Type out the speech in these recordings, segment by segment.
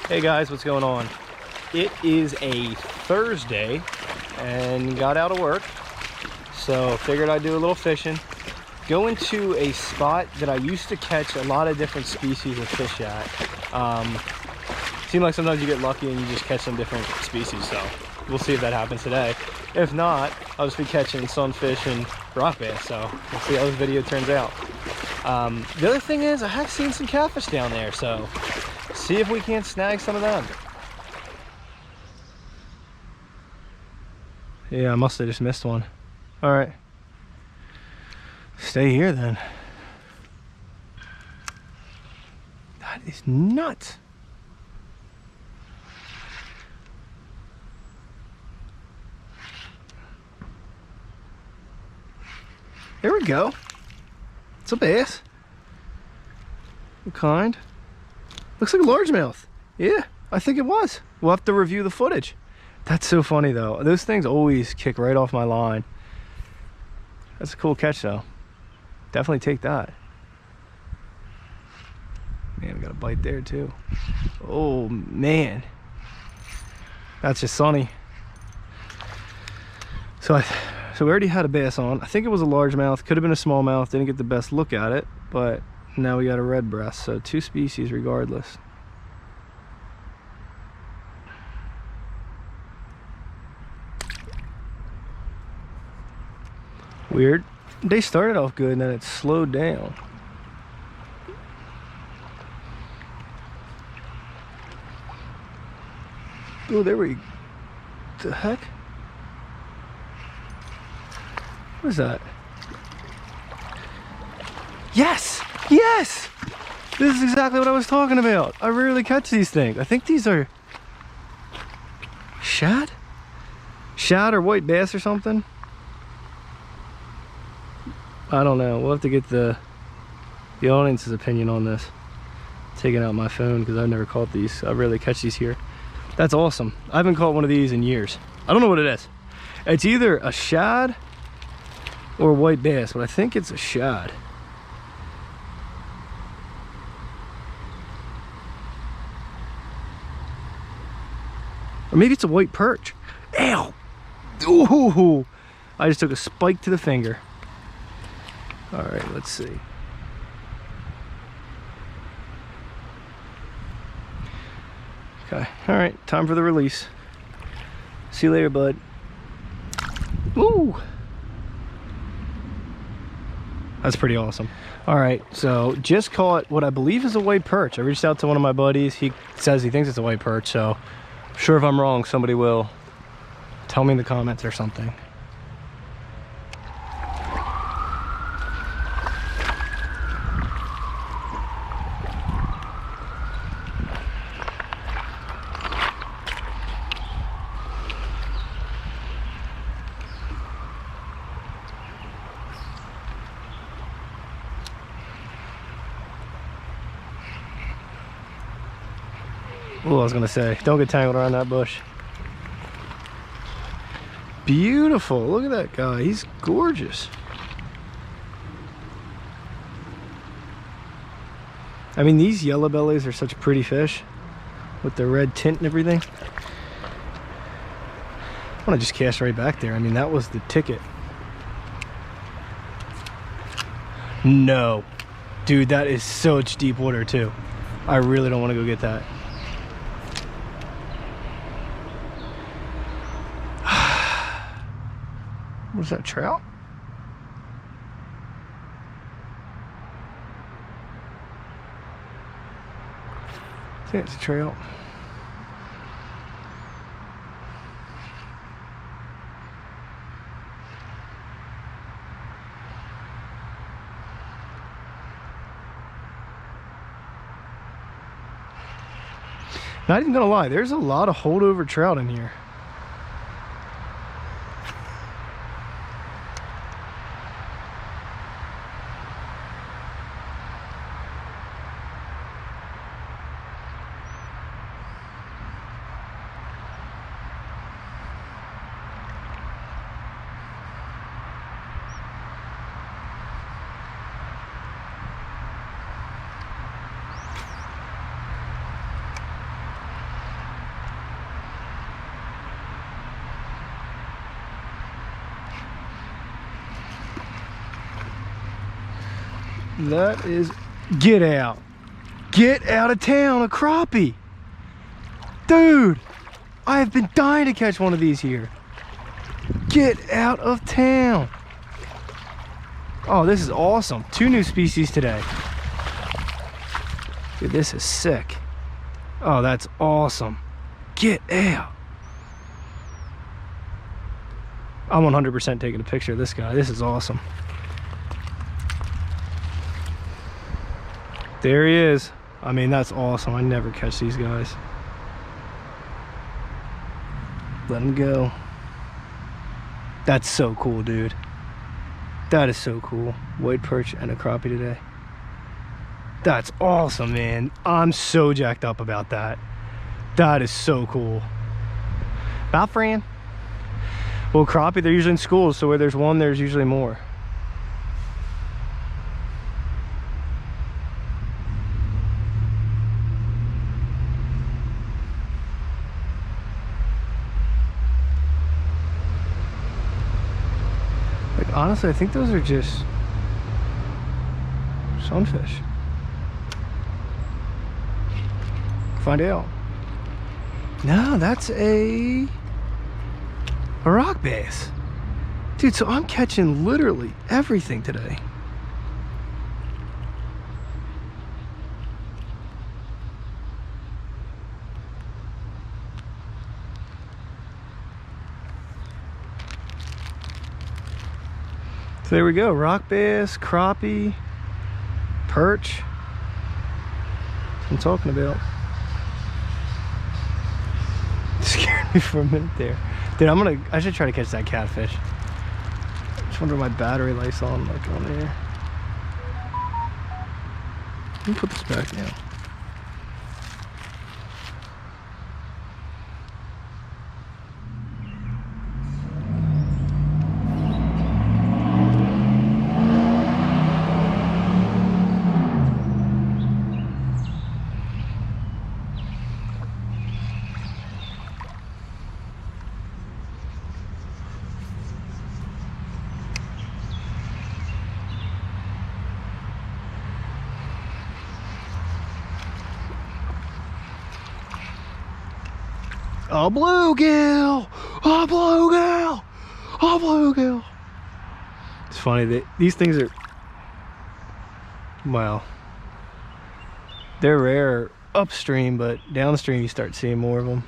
Hey guys, what's going on? It is a Thursday and got out of work, so figured I'd do a little fishing. Go into a spot that I used to catch a lot of different species of fish at. Seems like sometimes you get lucky and you just catch some different species, so we'll see if that happens today. If not, I'll just be catching sunfish and rock bass, so we'll see how this video turns out. The other thing is I have seen some catfish down there, so see if we can't snag some of them. Yeah, I must have just missed one. All right, stay here then. That is nuts. There we go. It's a bass. What kind? Looks like a largemouth. Yeah, I think it was. We'll have to review the footage. That's so funny though. Those things always kick right off my line. That's a cool catch though. Definitely take that. Man, we got a bite there too. Oh man. That's just sunny. So we already had a bass on. I think it was a largemouth. Could have been a smallmouth. Didn't get the best look at it, but now we got a redbreast. So two species regardless. Weird. They started off good and then it slowed down. Oh, there we... The heck? What is that? Yes! Yes! This is exactly what I was talking about. I rarely catch these things. I think these are shad? Shad or white bass or something? I don't know. We'll have to get the audience's opinion on this. Taking out my phone because I've never caught these. I rarely catch these here. That's awesome. I haven't caught one of these in years. I don't know what it is. It's either a shad or white bass, but I think it's a shad. Or maybe it's a white perch. Ow! Ooh! I just took a spike to the finger. All right, let's see. Okay, all right, time for the release. See you later, bud. Ooh! That's pretty awesome. All right, so just caught what I believe is a white perch. I reached out to one of my buddies. He says he thinks it's a white perch, so I'm sure if I'm wrong, somebody will tell me in the comments or something. Oh, I was gonna say, don't get tangled around that bush. Beautiful, look at that guy, he's gorgeous. I mean, these yellow bellies are such pretty fish with the red tint and everything. I wanna just cast right back there. I mean, that was the ticket. No, dude, that is such deep water too. I really don't wanna go get that. Was that trout? I think it's a trout. Not even gonna lie, there's a lot of holdover trout in here. That is, get out. Get out of town, a crappie. Dude, I have been dying to catch one of these here. Get out of town. Oh, this is awesome. 2 new species today. Dude, this is sick. Oh, that's awesome. Get out. I'm 100% taking a picture of this guy. This is awesome. There he is. I mean, that's awesome. I never catch these guys. Let him go. That's so cool, dude. That is so cool. White perch and a crappie today. That's awesome, man. I'm so jacked up about that. That is so cool. About Fran. Well, crappie, they're usually in schools, so where there's one, there's usually more. Like, honestly, I think those are just sunfish. Find out. No, that's a rock bass. Dude, so I'm catching literally everything today. So there we go, rock bass, crappie, perch. That's what I'm talking about. Scared me for a minute there. Dude, I should try to catch that catfish. Just wonder my battery life's on, like, on there. Let me put this back now. A bluegill! A bluegill! A bluegill! It's funny that these things are, well, they're rare upstream, but downstream you start seeing more of them.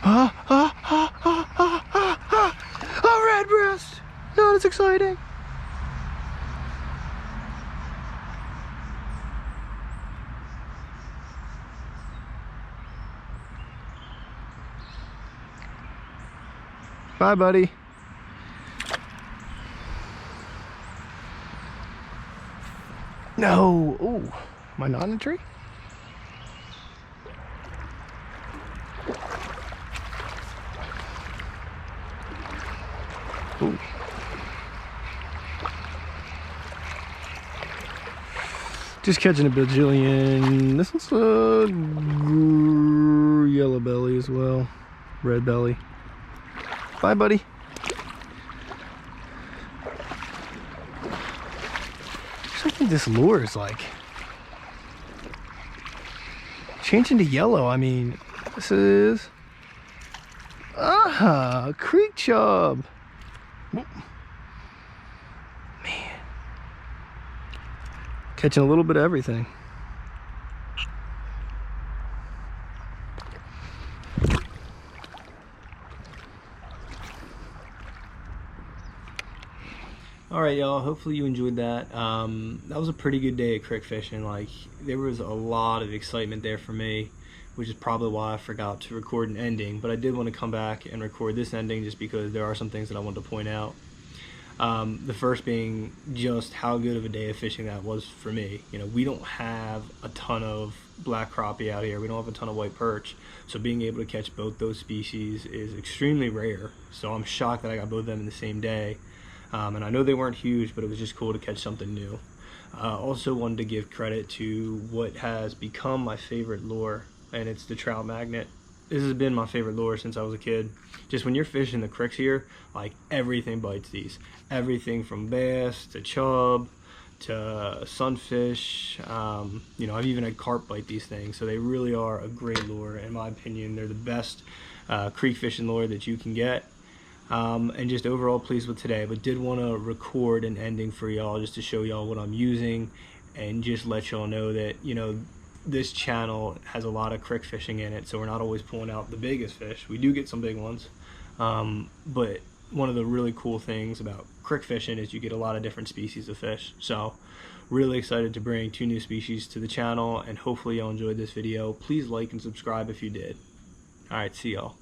A redbreast! Not as exciting. Bye, buddy. No. Ooh, am I not in a tree? Ooh. Just catching a bajillion. This one's a yellow belly as well. Red belly. Bye, buddy. I think this lure is like changing to yellow. I mean, this is creek chub. Man, catching a little bit of everything. Alright, y'all, hopefully you enjoyed that. That was a pretty good day of crick fishing. Like, there was a lot of excitement there for me, which is probably why I forgot to record an ending, but I did want to come back and record this ending just because there are some things that I wanted to point out. The first being just how good of a day of fishing that was for me. You know, we don't have a ton of black crappie out here. We don't have a ton of white perch, so being able to catch both those species is extremely rare. So I'm shocked that I got both of them in the same day. And I know they weren't huge, but it was just cool to catch something new. Also wanted to give credit to what has become my favorite lure, and it's the trout magnet. this has been my favorite lure since I was a kid. Just when you're fishing the creeks here, like everything bites these. Everything from bass to chub to sunfish. You know, I've even had carp bite these things, so they really are a great lure. In my opinion, they're the best creek fishing lure that you can get. And just overall pleased with today, but did want to record an ending for y'all just to show y'all what I'm using and just let y'all know that, you know, this channel has a lot of creek fishing in it, so we're not always pulling out the biggest fish. We do get some big ones, but one of the really cool things about creek fishing is you get a lot of different species of fish. So really excited to bring 2 new species to the channel, and hopefully y'all enjoyed this video. Please like and subscribe if you did. All right, see y'all.